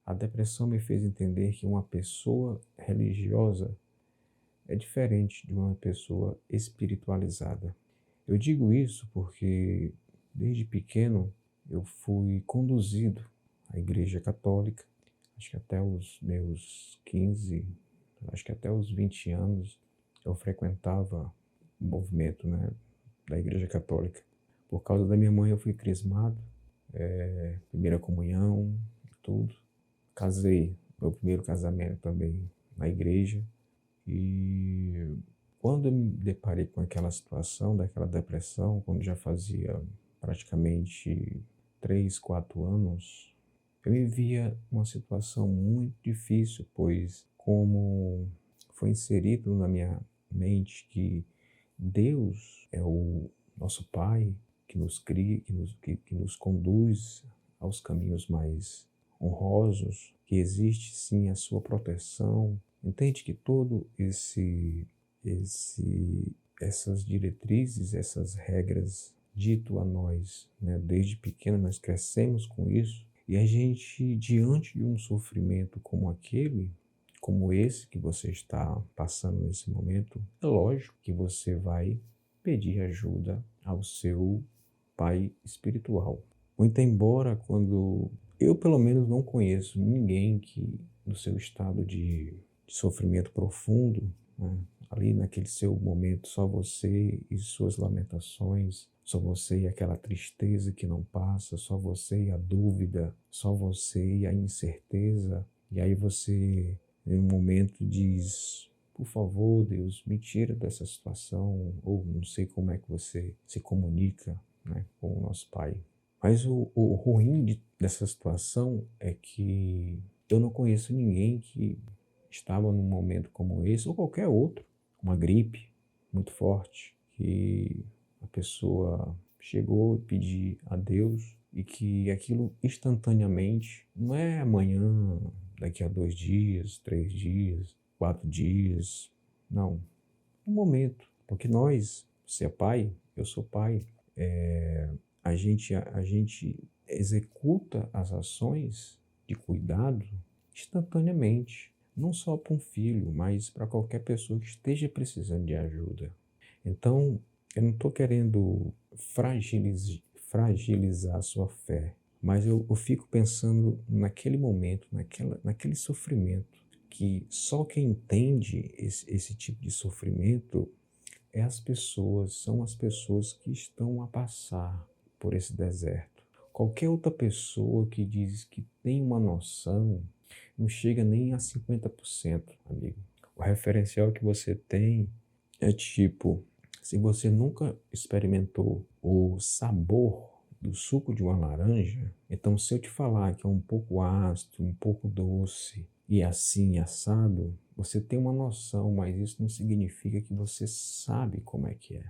A depressão me fez entender que uma pessoa religiosa é diferente de uma pessoa espiritualizada. Eu digo isso porque desde pequeno eu fui conduzido à Igreja Católica, acho que até os meus 15, acho que até os 20 anos eu frequentava o movimento, né, da Igreja Católica. Por causa da minha mãe eu fui crismado, primeira comunhão, tudo. Casei, meu primeiro casamento também na igreja. E quando eu me deparei com aquela situação, daquela depressão, quando já fazia praticamente 3, 4 anos, eu me via numa situação muito difícil, pois como foi inserido na minha mente que Deus é o nosso Pai, que nos cria, que nos conduz aos caminhos mais honrosos, que existe sim a sua proteção. Entende que todo essas diretrizes, essas regras dito a nós, né, desde pequeno nós crescemos com isso, e a gente, diante de um sofrimento como aquele, como esse que você está passando nesse momento, é lógico que você vai pedir ajuda ao seu pai espiritual. Muito embora quando eu pelo menos não conheço ninguém que no seu estado de sofrimento profundo, né, ali naquele seu momento, só você e suas lamentações, só você e aquela tristeza que não passa, só você e a dúvida, só você e a incerteza, e aí você em um momento diz: por favor, Deus, me tira dessa situação, ou não sei como é que você se comunica, né, com o nosso Pai. Mas o ruim dessa situação é que eu não conheço ninguém que estava num momento como esse, ou qualquer outro, uma gripe muito forte, que a pessoa chegou e pediu a Deus e que aquilo instantaneamente, não é amanhã, daqui a 2 dias, 3 dias, 4 dias, não, um momento, porque nós, você é pai, eu sou pai, a gente executa as ações de cuidado instantaneamente, não só para um filho, mas para qualquer pessoa que esteja precisando de ajuda. Então, eu não estou querendo fragilizar a sua fé, mas eu fico pensando naquele momento, naquele sofrimento, que só quem entende esse tipo de sofrimento são as pessoas que estão a passar por esse deserto. Qualquer outra pessoa que diz que tem uma noção não chega nem a 50%, amigo. O referencial que você tem é tipo, se você nunca experimentou o sabor do suco de uma laranja, então se eu te falar que é um pouco ácido, um pouco doce e assim assado, você tem uma noção, mas isso não significa que você sabe como é que é.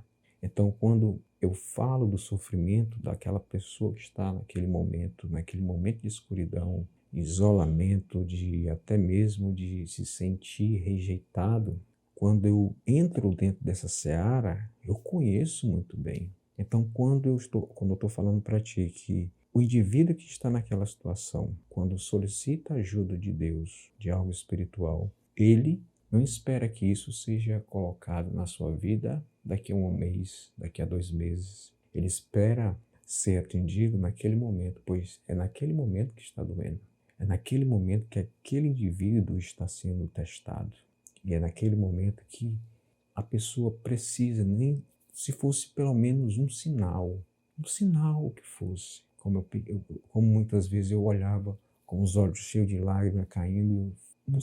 Então, quando eu falo do sofrimento daquela pessoa que está naquele momento de escuridão, isolamento, de até mesmo de se sentir rejeitado, quando eu entro dentro dessa seara, eu conheço muito bem. Então, quando eu estou falando para ti que o indivíduo que está naquela situação, quando solicita ajuda de Deus, de algo espiritual, ele não espera que isso seja colocado na sua vida daqui a um mês, daqui a 2 meses. Ele espera ser atendido naquele momento, pois é naquele momento que está doendo. É naquele momento que aquele indivíduo está sendo testado. E é naquele momento que a pessoa precisa, nem se fosse pelo menos um sinal que fosse. Como muitas vezes eu olhava com os olhos cheios de lágrimas caindo, um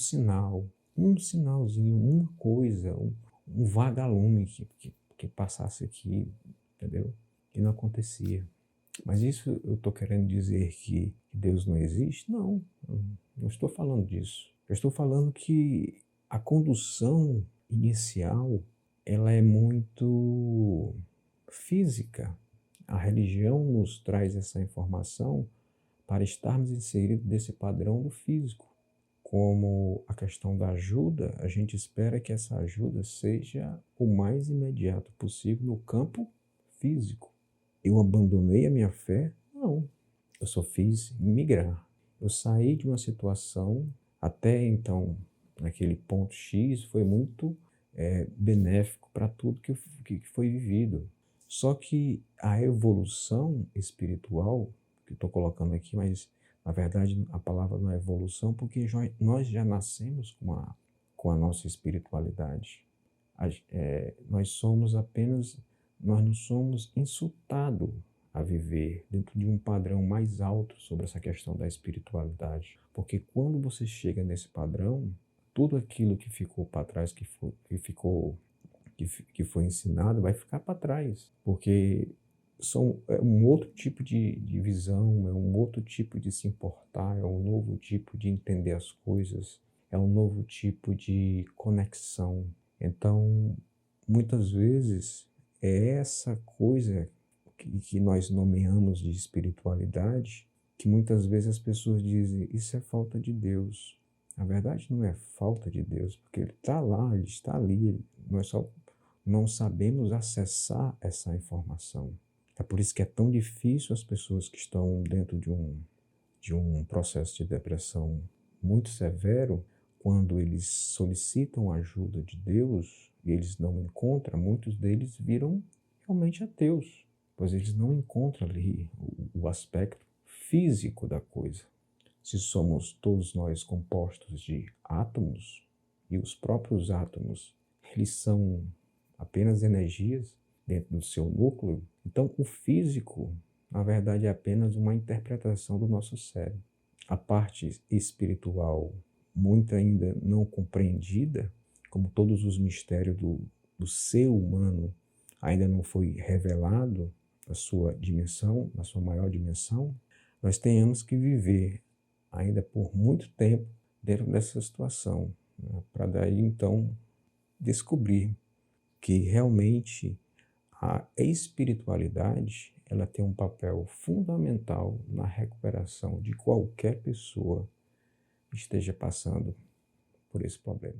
sinalzinho, uma coisa, um vagalume que passasse aqui, entendeu? E não acontecia. Mas isso eu estou querendo dizer que Deus não existe? Não, não estou falando disso. Eu estou falando que a condução inicial ela é muito física. A religião nos traz essa informação para estarmos inseridos nesse padrão do físico. Como a questão da ajuda, a gente espera que essa ajuda seja o mais imediato possível no campo físico. Eu abandonei a minha fé? Não. Eu só fiz migrar. Eu saí de uma situação, até então, naquele ponto X, foi muito benéfico para tudo que foi vivido. Só que a evolução espiritual, que estou colocando aqui, mas na verdade a palavra não é evolução, porque nós já nascemos com a nossa espiritualidade. Nós somos apenas, nós não somos insultados a viver dentro de um padrão mais alto sobre essa questão da espiritualidade. Porque quando você chega nesse padrão, tudo aquilo que ficou para trás, que foi ensinado, vai ficar para trás. Porque é um outro tipo de visão, é um outro tipo de se importar, é um novo tipo de entender as coisas, é um novo tipo de conexão. Então, muitas vezes, é essa coisa que nós nomeamos de espiritualidade, que muitas vezes as pessoas dizem, isso é falta de Deus. Na verdade, não é falta de Deus, porque Ele está lá, Ele está ali, nós só não sabemos acessar essa informação. É por isso que é tão difícil as pessoas que estão dentro de um processo de depressão muito severo, quando eles solicitam a ajuda de Deus e eles não encontram, muitos deles viram realmente ateus, pois eles não encontram ali o aspecto físico da coisa. Se somos todos nós compostos de átomos, e os próprios átomos, eles são apenas energias dentro do seu núcleo, então o físico, na verdade, é apenas uma interpretação do nosso cérebro. A parte espiritual, muito ainda não compreendida, como todos os mistérios do ser humano ainda não foi revelado na sua dimensão, na sua maior dimensão, nós tenhamos que viver ainda por muito tempo dentro dessa situação, né, para daí então descobrir que realmente a espiritualidade ela tem um papel fundamental na recuperação de qualquer pessoa que esteja passando por esse problema.